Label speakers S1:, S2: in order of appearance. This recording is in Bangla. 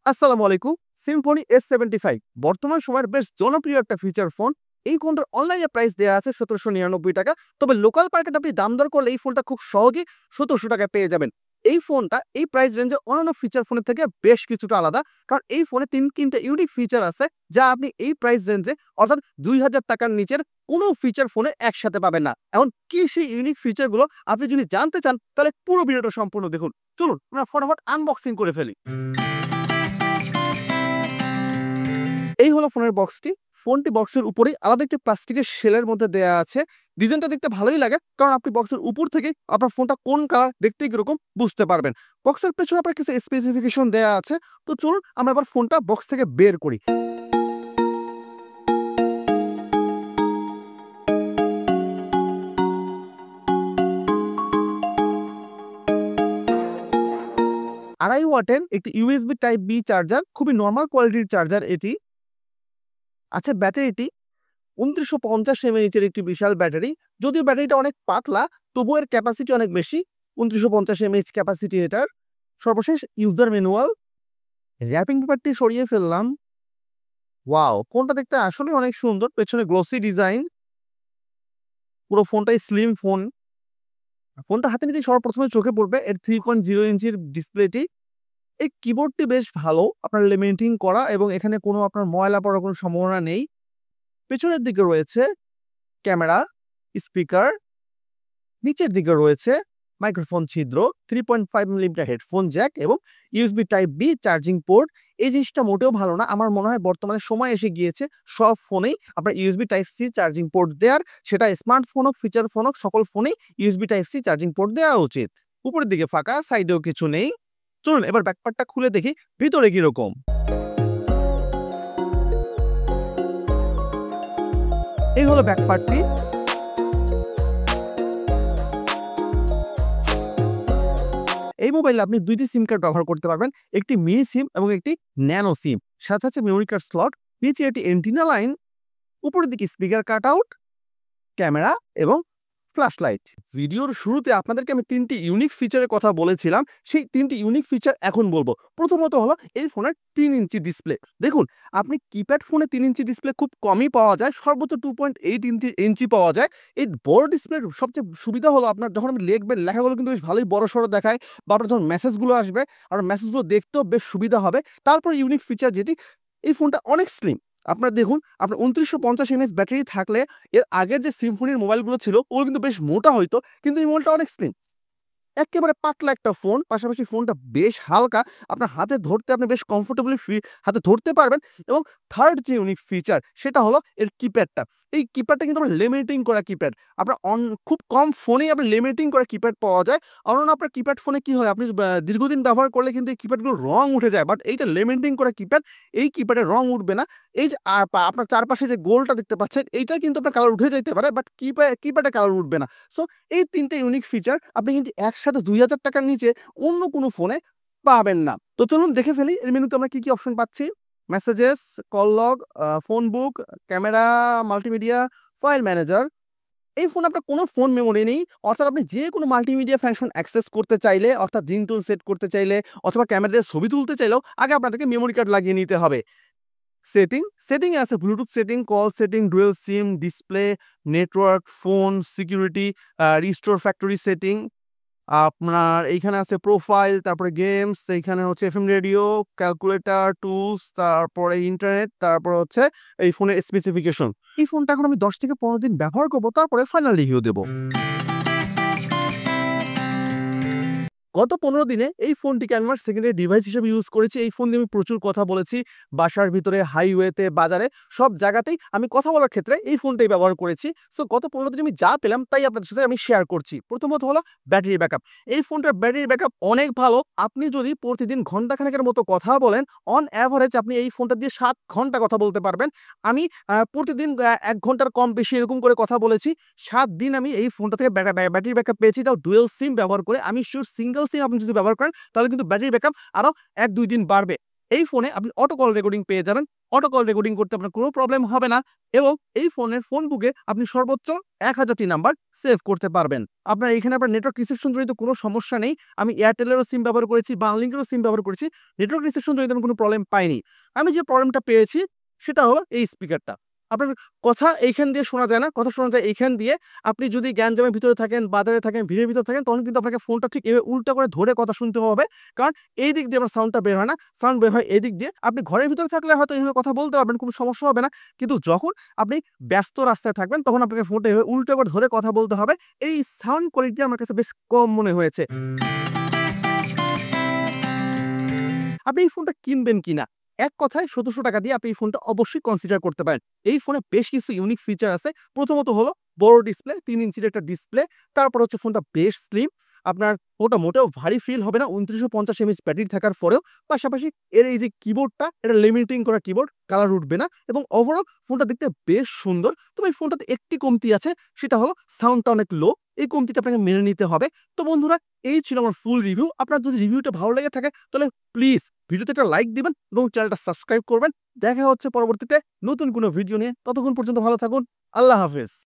S1: আসসালামু আলাইকুম। সিম্ফনি S75 বর্তমান সময়ের বেশ জনপ্রিয় একটা ফিচার ফোন। এই ফোনটার অনলাইনে প্রাইস দেয়া আছে ১৭৯৯ টাকা। তবে লোকাল মার্কেটে আপনি দাম দর করলে এই ফোনটা খুব সহজেই ১৭০০ টাকায় পেয়ে যাবেন। এই ফোনটা এই প্রাইস রেঞ্জে অন্যান্য ফিচার ফোনের থেকে বেশ কিছুটা আলাদা। কারণ এই ফোনে ৩টা ইউনিক ফিচার আছে যা আপনি এই প্রাইস রেঞ্জে অর্থাৎ ৳২,০০০ টাকার নিচের কোনো ফিচার ফোনে একসাথে পাবেন না। এখন কি সেই ইউনিক ফিচারগুলো আপনি যদি জানতে চান তাহলে পুরো ভিডিওটা সম্পূর্ণ দেখুন। চলুন আমরা ফটাফট আনবক্সিং করে ফেলি। এই হলো ফোনের বক্সটি। ফোনটি বক্সের উপরেই আলাদা একটি প্লাস্টিকের শেলের মধ্যে দেয়া আছে। ডিজাইনটা দেখতে ভালোই লাগে কারণ আপনি বক্সের উপর থেকে আপনার ফোনটা কোন কালার দেখতে কিরকম বুঝতে পারবেন। বক্সের পেছনে আপনার কিছু স্পেসিফিকেশন দেয়া আছে। তো চলুন আমরা এবার ফোনটা বক্স থেকে বের করি। আড়াই ওয়াটের একটি ইউএসবি টাইপ বি চার্জার, খুবই নরমাল কোয়ালিটির চার্জার এটি। আচ্ছা, ব্যাটারিটি ২৯৫০ এমএএইচ-এর একটি বিশাল ব্যাটারি। যদিও ব্যাটারিটা অনেক পাতলা, তবুও এর ক্যাপাসিটি অনেক বেশি। ২৯৫০ এমএএইচ ক্যাপাসিটি এটার। সর্বশেষ ইউজার ম্যানুয়াল। র‍্যাপিং পেপারটি সরিয়ে ফেললাম। ওয়াও! ফোনটা দেখতে আসলেই অনেক সুন্দর। পেছনে গ্লসি ডিজাইন। পুরো ফোনটাই স্লিম ফোন। ফোনটা হাতে নিতেই সর্বপ্রথমে চোখে পড়বে এর 3.0 ইঞ্চির ডিসপ্লেটি। এই কিবোর্ডটি বেশ ভালো, আপনার লেমিনেটিং করা এবং এখানে কোনো আপনার ময়লা পড়ার কোনো সম্ভাবনা নেই। পেছনের দিকে রয়েছে ক্যামেরা, স্পিকার, নিচের দিকে রয়েছে মাইক্রোফোন ছিদ্র, 3.5 মিলিমিটার হেডফোন জ্যাক এবং USB type B charging port. এই জিনিসটা মোটেও ভালো না। আমার মনে হয় বর্তমানে সময় এসে গিয়েছে সব ফোনেই আপনার USB type C charging port দেওয়ার। সেটা স্মার্টফোন হোক, ফিচার ফোন হোক, সকল ফোনেই USB type C charging port দেওয়া উচিত। উপরের দিকে ফাঁকা, সাইডেও কিছু নেই। চলুন এবার ব্যাকপার্টটা খুলে দেখি ভিতরে কিরকম। এই হলো ব্যাকপার্টটি। এই মোবাইলে আপনি ২টি সিম কার্ড ব্যবহার করতে পারবেন। একটি মিনি সিম এবং একটি ন্যানো সিম। সাথে আছে মেমোরি কার্ড স্লট। নিচে একটি এন্টিনা লাইন। উপরের দিকে স্পিকার কাট আউট, ক্যামেরা এবং ফ্ল্যাশ লাইট। ভিডিওর শুরুতে আপনাদেরকে আমি ৩টি ইউনিক ফিচারের কথা বলেছিলাম। সেই ৩টি ইউনিক ফিচার এখন বলবো। প্রথমত হলো এই ফোনের ৩ ইঞ্চি ডিসপ্লে। দেখুন, আপনি কিপ্যাড ফোনে ৩ ইঞ্চি ডিসপ্লে খুব কমই পাওয়া যায়। সর্বোচ্চ 2.8 ইঞ্চি পাওয়া যায়। এই বড় ডিসপ্লের সবচেয়ে সুবিধা হলো আপনার যখন আপনি লিখবেন, লেখাগুলো কিন্তু বেশ ভালোই বড়সড় দেখায় বা আপনার যখন মেসেজগুলো আসবে, আপনার মেসেজগুলো দেখতেও বেশ সুবিধা হবে। তারপর ইউনিক ফিচার যেটি, এই ফোনটা অনেক স্লিম। আপনারা দেখুন, আপনার ২৯৫০ এমএএইচ ব্যাটারি থাকলে এর আগের যে সিম্ফনির মোবাইলগুলো ছিল ওগুলো কিন্তু বেশ মোটা হইতো, কিন্তু এই মোবাইলটা অনেক স্লিম। একেবারে পাতলা একটা ফোন। পাশাপাশি ফোনটা বেশ হালকা। আপনার হাতে ধরতে আপনি বেশ কমফোর্টেবলি হাতে ধরতে পারবেন। এবং থার্ড যে ইউনিক ফিচার সেটা হলো এর কিপ্যাডটা। এই কিপ্যাডটা কিন্তু আপনার লেমিনেটিং করা কিপ্যাড। আপনার খুব কম ফোনেই আপনার লেমিনেটিং করা কিপ্যাড পাওয়া যায়। অন্যান্য আপনার কিপ্যাড ফোনে কি হয়, আপনি দীর্ঘদিন ব্যবহার করলে কিন্তু এই কিপ্যাডগুলোর রং উঠে যায়। বাট এইটা লেমিনেটিং করা কিপ্যাড, এই কিপ্যাডের রং উঠবে না। এই যে আপনার চারপাশে যে গোলটা দেখতে পাচ্ছেন এইটা কিন্তু আপনার কালার উঠে যাইতে পারে, বাট কিপ্যাডে কালার উঠবে না। সো এই ৩টে ইউনিক ফিচার আপনি কিন্তু একসাথে ৳২,০০০ টাকার নিচে অন্য কোনো ফোনে পাবেন না। তো চলুন দেখে ফেলি এর মেনুতে আমরা কি অপশন পাচ্ছি। মেসেজেস, কল লগ, ফোন বুক, ক্যামেরা, মাল্টিমিডিয়া, ফাইল ম্যানেজার। এই ফোনে আপনার কোনো ফোন মেমোরি নেই। অর্থাৎ আপনি যেকোনো মাল্টিমিডিয়া ফাংশন অ্যাক্সেস করতে চাইলে, অর্থাৎ রিংটোন সেট করতে চাইলে অথবা ক্যামেরা দিয়ে ছবি তুলতে চাইলেও আগে আপনাদেরকে মেমোরি কার্ড লাগিয়ে নিতে হবে। সেটিংয়ে আছে bluetooth setting, call setting, dual SIM, display, network, phone, security, restore factory setting. আপনার এইখানে আছে প্রোফাইল, তারপরে গেমস, এইখানে হচ্ছে এফএম রেডিও, ক্যালকুলেটর, টুলস, তারপরে ইন্টারনেট, তারপরে হচ্ছে এই ফোনের স্পেসিফিকেশন। এই ফোনটা এখন আমি ১০ থেকে ১৫ দিন ব্যবহার করব, তারপরে ফাইনাল রিভিউ দেব। গত ১৫ দিনে এই ফোনটিকে আমি আমার সেকেন্ডারি ডিভাইস হিসেবে ইউজ করেছি। এই ফোন দিয়ে আমি প্রচুর কথা বলেছি। বাসার ভিতরে, হাইওয়েতে, বাজারে সব জায়গাতেই আমি কথা বলার ক্ষেত্রে এই ফোনটাই ব্যবহার করেছি। সো গত ১৫ দিনে আমি যা পেলাম তাই আপনাদের সাথে আমি শেয়ার করছি। প্রথমত হলো ব্যাটারি ব্যাকআপ। এই ফোনটার ব্যাটারি ব্যাকআপ অনেক ভালো। আপনি যদি প্রতিদিন ঘন্টাখানেকের মতো কথা বলেন, অন এভারেজ আপনি এই ফোনটা দিয়ে ৭ ঘন্টা কথা বলতে পারবেন। আমি প্রতিদিন ১ ঘন্টার কম বেশি এরকম করে কথা বলেছি। ৭ দিন আমি এই ফোনটা থেকে ব্যাটারি ব্যাকআপ পেয়েছি, তাও ডুয়াল সিম ব্যবহার করে। আমি সিউর সিঙ্গেল সিম আপনি যদি ব্যবহার করেন তাহলে কিন্তু ব্যাটারি ব্যাকআপ আরো ১-২ দিন বাড়বে। এই ফোনে আপনি অটো কল রেকর্ডিং পেয়ে যাবেন। অটো কল রেকর্ডিং করতে আপনার কোনো প্রবলেম হবে না এবং এই ফোনের ফোন বুকে আপনি সর্বোচ্চ 1000টি নাম্বার সেভ করতে পারবেন। আপনার এখানে আপনার নেটওয়ার্ক রিসেপশন জনিত কোনো সমস্যা নেই। আমি এয়ারটেলেরও সিম ব্যবহার করেছি, বাংলালিংকেরও সিম ব্যবহার করেছি। নেটওয়ার্ক রিসেপশন জনিত আমি কোনো প্রবলেম পাইনি। আমি যে প্রবলেমটা পেয়েছি সেটা হলো এই স্পিকারটা। আপনার কথা এইখান দিয়ে শোনা যায় না, কথা শোনা যায় এইখান দিয়ে। আপনি যদি গ্যাঞ্জামের ভিতরে থাকেন, বাজারে থাকেন, ভিড়ের ভিতরে থাকেন, তখন কিন্তু আপনাকে ফোনটা ঠিক এভাবে উল্টা করে ধরে কথা শুনতে হবে। কারণ এই দিক দিয়ে আপনার সাউন্ডটা বের হয় না, সাউন্ড বের হয় এই দিক দিয়ে। আপনি ঘরের ভিতরে থাকলে হয়তো এইভাবে কথা বলতে পারবেন, কোনো সমস্যা হবে না। কিন্তু যখন আপনি ব্যস্ত রাস্তায় থাকবেন তখন আপনাকে ফোনটা এভাবে উল্টো করে ধরে কথা বলতে হবে। এই সাউন্ড কোয়ালিটি আমার কাছে বেশ কম মনে হয়েছে। আপনি এই ফোনটা কিনবেন কিনা, এক কথায় ১৭০০ টাকা দিয়ে আপনি এই ফোনটা অবশ্যই কনসিডার করতে পারেন। এই ফোনে বেশ কিছু ইউনিক ফিচার আছে। প্রথমত হলো বড় ডিসপ্লে, ৩ ইঞ্চির একটা ডিসপ্লে। তারপর হচ্ছে ফোনটা বেশ স্লিম। আপনার ফোনটা মোটেও ভারী ফিল হবে না ২৯৫০ এমএএইচ ব্যাটারি থাকার পরেও। পাশাপাশি এর এই যে কিবোর্ডটা, এটা লিমিটিং করা কিবোর্ড, কালার উঠবে না এবং ওভারঅল ফোনটা দেখতে বেশ সুন্দর। তবে এই ফোনটাতে একটি কমতি আছে, সেটা হলো সাউন্ডটা অনেক লো। এই কমতিটা আপনাকে মেনে নিতে হবে। তো বন্ধুরা, এই ছিল আমার ফুল রিভিউ। আপনার যদি রিভিউটা ভালো লেগে থাকে তাহলে প্লিজ ভিডিওতে একটা লাইক দিবেন এবং চ্যানেলটা সাবস্ক্রাইব করবেন। দেখা হচ্ছে পরবর্তীতে নতুন কোনো ভিডিও নিয়ে। ততক্ষণ পর্যন্ত ভালো থাকুন। আল্লাহ হাফেজ।